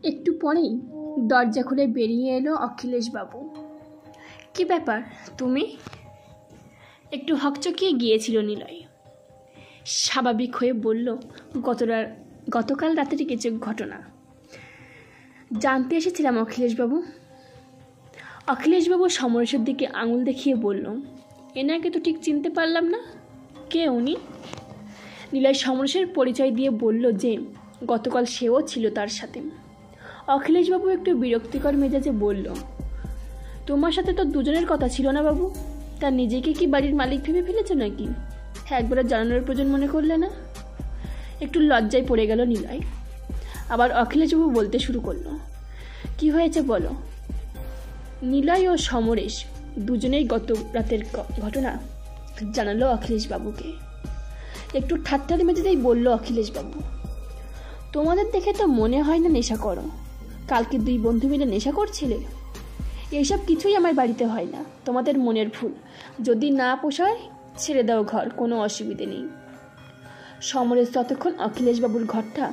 একটু পরেই দরজা খুলে বেরিয়ে এলো অখিলেশবাবু। কি ব্যাপার তুমি? একটু হকচকিয়ে গিয়েছিল নিলয়। স্বাভাবিক হয়ে বলল, গতকাল রাতের কিছু ঘটনা জানতে এসেছিলাম অখিলেশবাবু। অখিলেশবাবু সমরেশের দিকে আঙুল দেখিয়ে বলল, এনাকে তো ঠিক চিনতে পারলাম না, কে উনি? নিলয় সমরেশের পরিচয় দিয়ে বলল যে গতকাল সেও ছিল তার সাথে। অখিলেশবাবু একটু বিরক্তিকর মেজাজে বলল, তোমার সাথে তো দুজনের কথা ছিল না বাবু, তা নিজেকে কি বাড়ির মালিক ভেবে ফেলেছ নাকি? একবারে জানানোর প্রয়োজন মনে করলে না? একটু লজ্জায় পড়ে গেল নিলয়। আবার অখিলেশবাবু বলতে শুরু করলো, কি হয়েছে বলো? নিলয় ও সমরেশ দুজনেই গত রাতের ঘটনা জানালো অখিলেশবাবুকে। একটু ঠাট্টার মেজাজেই বলল অখিলেশবাবু, তোমাদের দেখে তো মনে হয় না নেশা করো। কালকে দুই বন্ধু মিলে নেশা করছিলে। এইসব কিছুই আমার বাড়িতে হয় না, তোমাদের মনের ভুল। যদি না পোষায় ছেড়ে দাও ঘর, কোনো অসুবিধে নেই। সমরেশ ততক্ষণ অখিলেশবাবুর ঘরটা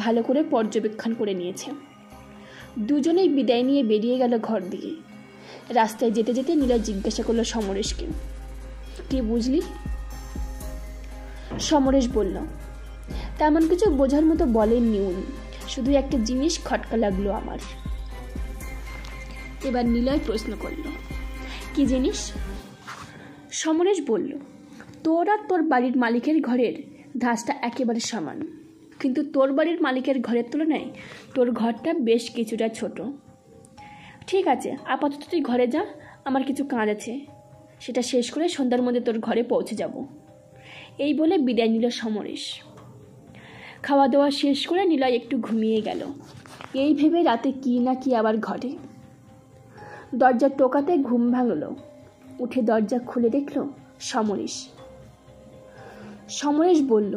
ভালো করে পর্যবেক্ষণ করে নিয়েছে। দুজনেই বিদায় নিয়ে বেরিয়ে গেল ঘর দিয়ে। রাস্তায় যেতে যেতে নীলা জিজ্ঞাসা করলো সমরেশকে, কি বুঝলি? সমরেশ বলল, তেমন কিছু বোঝার মতো বলেননি উনি, শুধু একটা জিনিস খটকা লাগলো আমার। এবার নিলয় প্রশ্ন করল, কি জিনিস? সমরেশ বলল, তোর আর তোর বাড়ির মালিকের ঘরের ধাঁচটা একেবারে সমান, কিন্তু তোর বাড়ির মালিকের ঘরের তুলনায় তোর ঘরটা বেশ কিছুটা ছোট। ঠিক আছে, আপাতত তুই ঘরে যা, আমার কিছু কাজ আছে, সেটা শেষ করে সন্ধ্যার মধ্যে তোর ঘরে পৌঁছে যাব। এই বলে বিদায় নিল সমরেশ। খাওয়া দাওয়া শেষ করে নিলয় একটু ঘুমিয়ে গেল। এই ভেবে রাতে কি না কি আবার ঘটে। দরজা টোকাতে ঘুম ভাঙল। উঠে দরজা খুলে দেখল সমরেশ। সমরেশ বলল,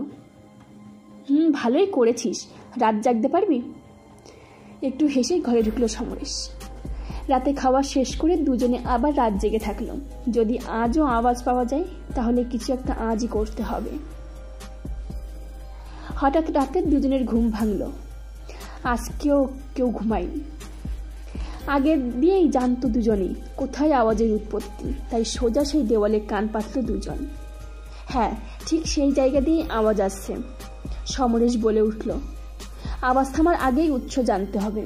ভালোই করেছিস, রাত জাগতে পারবি? একটু হেসে ঘরে ঢুকলো সমরেশ। রাতে খাওয়া শেষ করে দুজনে আবার রাত জেগে থাকলো। যদি আজও আওয়াজ পাওয়া যায় তাহলে কিছু একটা আজই করতে হবে। হঠাৎ রাতে দুজনের ঘুম ভাঙল। আজকেও কেউ ঘুমায়নি। আগের দিয়েই জানতো দুজনেই কোথায় আওয়াজের উৎপত্তি, তাই সোজা সেই দেওয়ালে কান পাতল দুজন। হ্যাঁ, ঠিক সেই জায়গা দিয়ে আওয়াজ আসছে। সমরেশ বলে উঠল, আওয়াজ থামার আগেই উৎস জানতে হবে।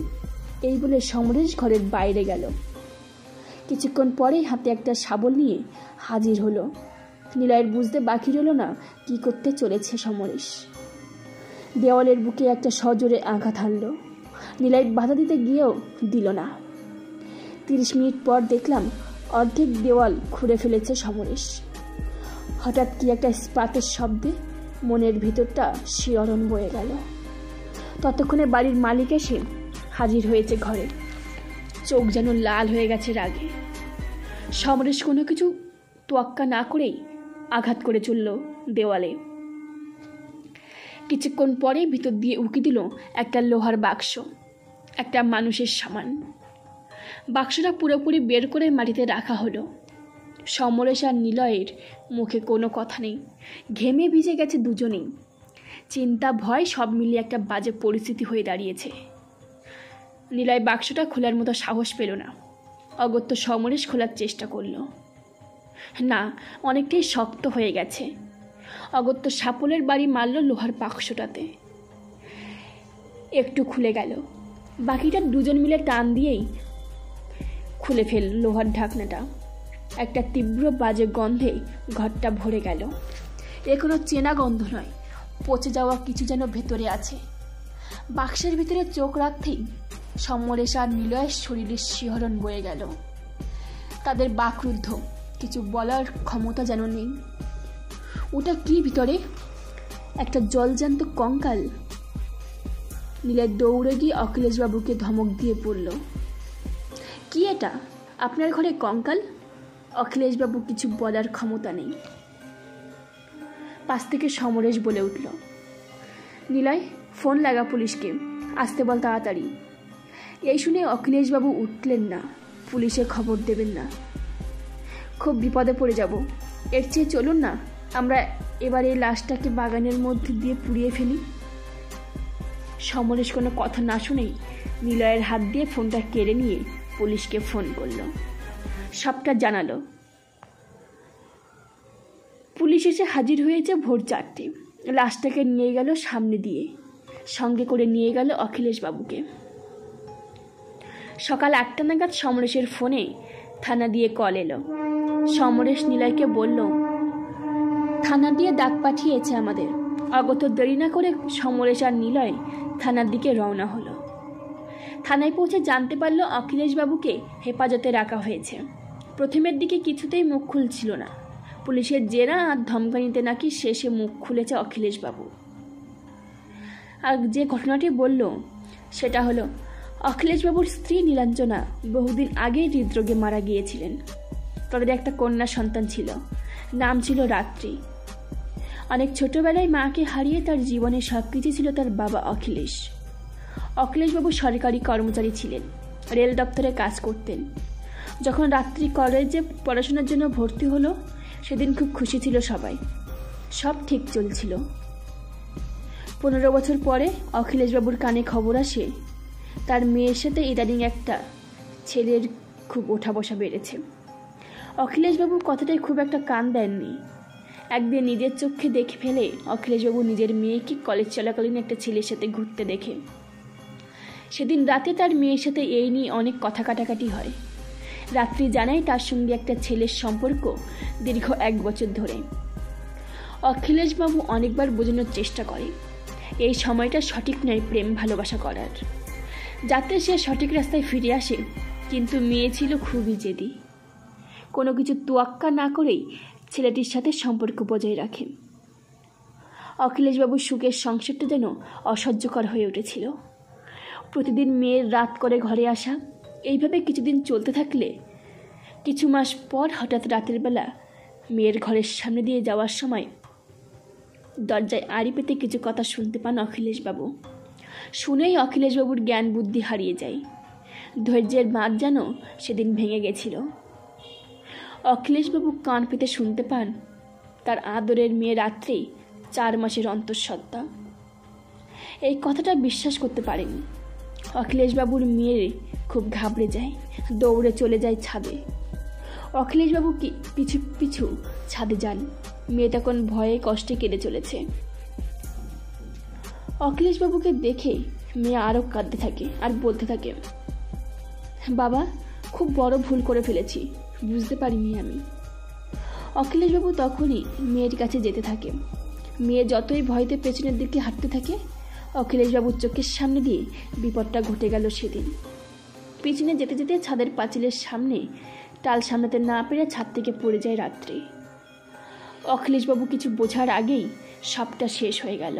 এই বলে সমরেশ ঘরের বাইরে গেল। কিছুক্ষণ পরেই হাতে একটা শাবল নিয়ে হাজির হলো। নিলয়ের বুঝতে বাকি রইল না কি করতে চলেছে সমরেশ। দেওয়ালের বুকে একটা সজোরে আঘাত হানল। নিলয় বাধা দিতে গিয়েও দিল না। 30 মিনিট পর দেখলাম অর্ধেক দেওয়াল খুঁড়ে ফেলেছে সমরেশ। হঠাৎ কি একটা ইস্পাতের শব্দে মনের ভিতরটা শিহরণ বয়ে গেল। ততক্ষণে বাড়ির মালিক এসে হাজির হয়েছে ঘরে। চোখ যেন লাল হয়ে গেছে রাগে। সমরেশ কোনো কিছু তোয়াক্কা না করেই আঘাত করে চলল দেওয়ালে। কিছুক্ষণ পরে ভিতর দিয়ে উকি দিল একটা লোহার বাক্স, একটা মানুষের সামান। বাক্সটা পুরোপুরি বের করে মাটিতে রাখা হলো। সমরেশ আর নিলয়ের মুখে কোনো কথা নেই। ঘেমে ভিজে গেছে দুজনেই। চিন্তা ভয় সব মিলিয়ে একটা বাজে পরিস্থিতি হয়ে দাঁড়িয়েছে। নিলয় বাক্সটা খোলার মতো সাহস পেল না। অগত্য সমরেশ খোলার চেষ্টা করল। না, অনেকটাই শক্ত হয়ে গেছে। অগত্য সাপলের বাড়ি মারল লোহার বাক্সটাতে। একটু খুলে গেল। বাকিটা দুজন মিলে টান দিয়েই খুলে ফেল লোহার ঢাকনাটা। একটা তীব্র বাজে গন্ধে ঘরটা ভরে গেল। এ কোনো চেনা গন্ধ নয়, পচে যাওয়া কিছু যেন ভেতরে আছে। বাক্সের ভিতরে চোখ রাখতেই সমরেশ আর নিলয়ের শরীরের শিহরণ বয়ে গেল। তাদের বাকরুদ্ধ, কিছু বলার ক্ষমতা যেন নেই। ওটা কি ভিতরে? একটা জলজ্যান্ত কঙ্কাল। নিলয় দৌড়ে গিয়ে অখিলেশবাবুকে ধমক দিয়ে পড়ল, কি এটা? আপনার ঘরে কঙ্কাল? অখিলেশবাবু কিছু বলার ক্ষমতা নেই। পাশ থেকে সমরেশ বলে উঠল, নিলয়, ফোন লাগা পুলিশকে, আসতে বল তাড়াতাড়ি। এই শুনে অখিলেশবাবু উঠলেন না। পুলিশে খবর দেবেন না, খুব বিপদে পড়ে যাব। এর চেয়ে চলুন না আমরা এবার এই লাশটাকে বাগানের মধ্যে দিয়ে পুড়িয়ে ফেলি। সমরেশ কোনো কথা না শুনেই নিলয়ের হাত দিয়ে ফোনটা কেড়ে নিয়ে পুলিশকে ফোন করলো, সবটা জানালো। পুলিশ এসে হাজির হয়েছে ভোর 4টে। লাশটাকে নিয়ে গেল সামনে দিয়ে, সঙ্গে করে নিয়ে গেল অখিলেশবাবুকে। সকাল 8টা নাগাদ সমরেশের ফোনে থানা দিয়ে কল এলো। সমরেশ নিলয়কে বলল, থানা দিয়ে ডাক পাঠিয়েছে আমাদের। অগত দেরি না করে সমরেশ আর নিলয় থানার দিকে রওনা হলো। থানায় পৌঁছে জানতে পারল অখিলেশবাবুকে হেফাজতে রাখা হয়েছে। প্রথমের দিকে কিছুতেই মুখ খুলছিল না। পুলিশের জেরা আর ধমকানিতে নাকি শেষে মুখ খুলেছে অখিলেশবাবু। আর যে ঘটনাটি বলল সেটা হলো, অখিলেশবাবুর স্ত্রী নীলাঞ্জনা বহুদিন আগেই হৃদরোগে মারা গিয়েছিলেন। তাদের একটা কন্যা সন্তান ছিল, নাম ছিল রাত্রি। অনেক ছোটবেলায় মাকে হারিয়ে তার জীবনে সব কিছু ছিল তার বাবা অখিলেশ। অখিলেশবাবু সরকারি কর্মচারী ছিলেন, রেল দপ্তরে কাজ করতেন। যখন রাত্রি কলেজে পড়াশোনার জন্য ভর্তি হলো, সেদিন খুব খুশি ছিল সবাই, সব ঠিক চলছিল। 15 বছর পরে অখিলেশবাবুর কানে খবর আসে তার মেয়ের সাথে ইদানিং একটা ছেলের খুব ওঠা বসা বেড়েছে। অখিলেশবাবু কথাটায় খুব একটা কান দেননি। একদিন নিজের চোখে দেখে ফেলে অখিলেশবাবু নিজের মেয়েকে কলেজ চলাকালীন একটা ছেলের সাথে ঘুরতে দেখে। সেদিন রাতে তার মেয়ের সাথে এই নিয়ে অনেক কথা কাটাকাটি হয়। রাত্রি জানায় তার সঙ্গে একটা ছেলের সম্পর্ক দীর্ঘ 1 বছর ধরে। অখিলেশবাবু অনেকবার বোঝানোর চেষ্টা করে এই সময়টা সঠিক নয় প্রেম ভালোবাসা করার, যাতে সে সঠিক রাস্তায় ফিরে আসে। কিন্তু মেয়ে ছিল খুবই জেদি, কোনো কিছু তোয়াক্কা না করেই ছেলেটির সাথে সম্পর্ক বজায় রাখে। অখিলেশবাবুর সুখের সংসারটা যেন অসহ্যকর হয়ে উঠেছিল। প্রতিদিন মেয়ের রাত করে ঘরে আসা, এইভাবে কিছুদিন চলতে থাকলে কিছু মাস পর হঠাৎ রাতের বেলা মেয়ের ঘরের সামনে দিয়ে যাওয়ার সময় দরজায় আড়ি পেতে কিছু কথা শুনতে পান অখিলেশবাবু। শুনেই অখিলেশবাবুর জ্ঞান বুদ্ধি হারিয়ে যায়। ধৈর্যের বাঁধ যেন সেদিন ভেঙে গেছিল। অখিলেশবাবু কান পেতে শুনতে পান তার আদরের মেয়ে রাত্রি 4 মাসের অন্তঃসত্ত্বা। এই কথাটা বিশ্বাস করতে পারেনি। অখিলেশবাবুর মেয়ে খুব ঘাবড়ে যায়, দৌড়ে চলে যায় ছাদে। অখিলেশবাবু পিছু পিছু ছাদে যান। মেয়ে তখন ভয়ে কষ্টে কেঁদে চলেছে। অখিলেশবাবুকে দেখে মেয়ে আরও কাঁদতে থাকে আর বলতে থাকে, বাবা, খুব বড় ভুল করে ফেলেছি, বুঝতে পারিনি আমি। অখিলেশবাবু তখনই মেয়ের কাছে যেতে থাকে। মেয়ে যতই ভয়তে পেছনের দিকে হাঁটতে থাকে, অখিলেশবাবুর চোখের সামনে দিয়ে বিপদটা ঘটে গেল সেদিন। পিছনে যেতে যেতে ছাদের পাঁচিলের সামনে টাল সামলাতে না পেরে ছাদ থেকে পড়ে যায় রাত্রি। অখিলেশবাবু কিছু বোঝার আগেই সবটা শেষ হয়ে গেল।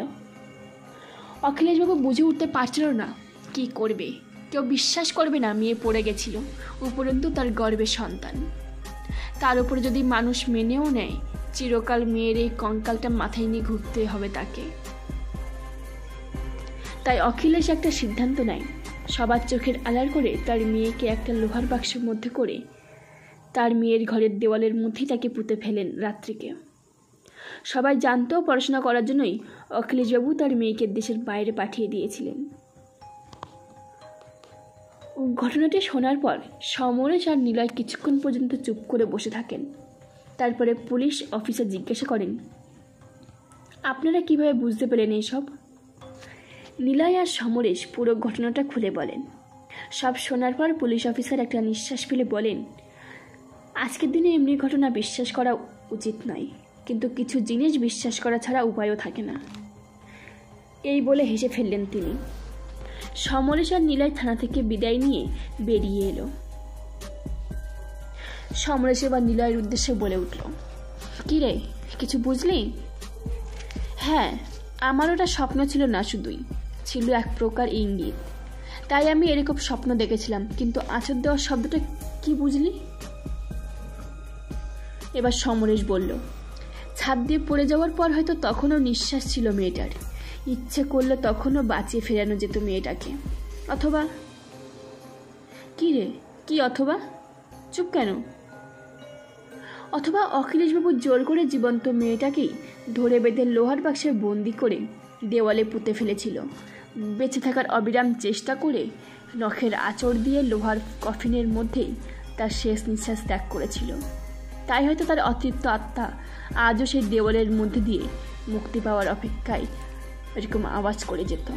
অখিলেশবাবু বুঝে উঠতে পারছিল না কি করবে। কেউ বিশ্বাস করবে না মেয়ে পড়ে গেছিল, উপরন্তু তার গর্ভের সন্তান। তার উপরে যদি মানুষ মেনেও নেয়, চিরকাল মেয়ের এই কঙ্কালটা মাথায় নিয়ে ঘুরতে হবে তাকে। তাই অখিলেশ একটা সিদ্ধান্ত নেয়, সবার চোখের আড়াল করে তার মেয়েকে একটা লোহার বাক্সের মধ্যে করে তার মেয়ের ঘরের দেওয়ালের মধ্যেই তাকে পুঁতে ফেলেন রাত্রিকে। সবাই জানতো পড়াশোনা করার জন্যই অখিলেশবাবু তার মেয়েকে দেশের বাইরে পাঠিয়ে দিয়েছিলেন। ঘটনাটি শোনার পর সমরেশ আর নিলয় কিছুক্ষণ পর্যন্ত চুপ করে বসে থাকেন। তারপরে পুলিশ অফিসার জিজ্ঞাসা করেন, আপনারা কিভাবে বুঝতে পেলেন এইসব? নিলয় আর সমরেশ পুরো ঘটনাটা খুলে বলেন। সব শোনার পর পুলিশ অফিসার একটা নিঃশ্বাস ফেলে বলেন, আজকের দিনে এমনি ঘটনা বিশ্বাস করা উচিত নয়, কিন্তু কিছু জিনিস বিশ্বাস করা ছাড়া উপায়ও থাকে না। এই বলে হেসে ফেললেন তিনি। সমরেশ আর নিলয় থানা থেকে বিদায় নিয়ে বেরিয়ে এলো। সমরেশ এবার নিলয়ের উদ্দেশ্যে বলে উঠল, কি রে, কিছু বুঝলি? হ্যাঁ, আমার ওটা স্বপ্ন ছিল না, শুধুই ছিল এক প্রকার ইঙ্গিত। তাই আমি এরকম স্বপ্ন দেখেছিলাম, কিন্তু আছর দেওয়ার শব্দটা কি বুঝলি? এবার সমরেশ বলল, ছাদ দিয়ে পড়ে যাওয়ার পর হয়তো তখনও নিঃশ্বাস ছিল মেয়েটার, ইচ্ছে করলে তখনও বাঁচিয়ে ফেরানো যেত মেয়েটাকে। অথবা কি রে, কি অথবা? চুপ কেন? অথবা অখিলেশবাবু জোর করে জীবন্ত মেয়েটাকেই ধরে বেঁধে লোহার বাক্সে বন্দি করে দেওয়ালে পুঁতে ফেলেছিল, বেঁচে থাকার অবিরাম চেষ্টা করে নখের আঁচড় দিয়ে লোহার কফিনের মধ্যেই তার শেষ নিঃশ্বাস ত্যাগ করেছিল। তাই হয়তো তার অতৃপ্ত আত্মা আজও সেই দেওয়ালের মধ্যে দিয়ে মুক্তি পাওয়ার অপেক্ষায় এরকম আওয়াজ করে যেত।